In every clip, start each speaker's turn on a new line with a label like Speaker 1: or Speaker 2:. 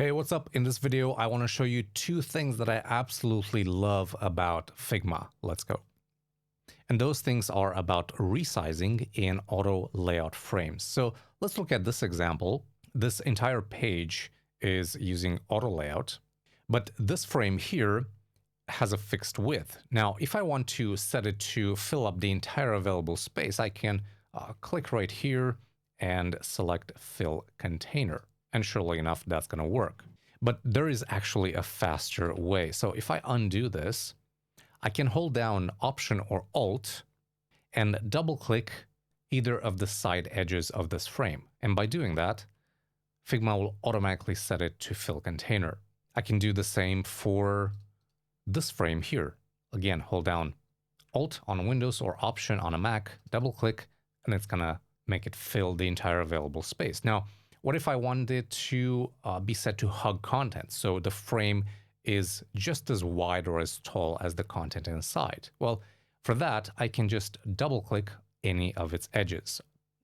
Speaker 1: Hey, what's up? In this video, I want to show you two things that I absolutely love about Figma. Let's go. And those things are about resizing in auto layout frames. So let's look at this example. This entire page is using auto layout, but this frame here has a fixed width. Now, if I want to set it to fill up the entire available space, I can click right here and select fill container. And surely enough, that's going to work. But there is actually a faster way. So if I undo this, I can hold down Option or Alt and double click either of the side edges of this frame. And by doing that, Figma will automatically set it to fill container. I can do the same for this frame here. Again, hold down Alt on Windows or Option on a Mac, double click, and it's going to make it fill the entire available space. Now, what if I wanted it to be set to hug content? So the frame is just as wide or as tall as the content inside. Well, for that, I can just double click any of its edges.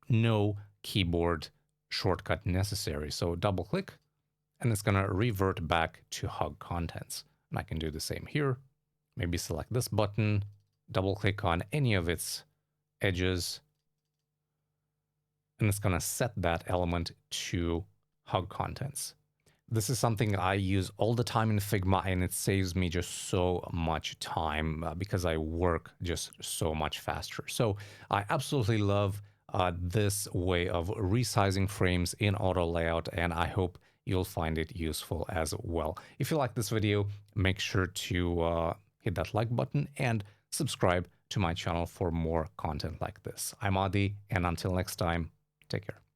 Speaker 1: No keyboard shortcut necessary. So double click, and it's going to revert back to hug contents. And I can do the same here. Maybe select this button, double click on any of its edges, and it's going to set that element to hug contents. This is something I use all the time in Figma, and it saves me just so much time because I work just so much faster. So I absolutely love this way of resizing frames in auto layout, and I hope you'll find it useful as well. If you like this video, make sure to hit that like button and subscribe to my channel for more content like this. I'm Adi, and until next time, take care.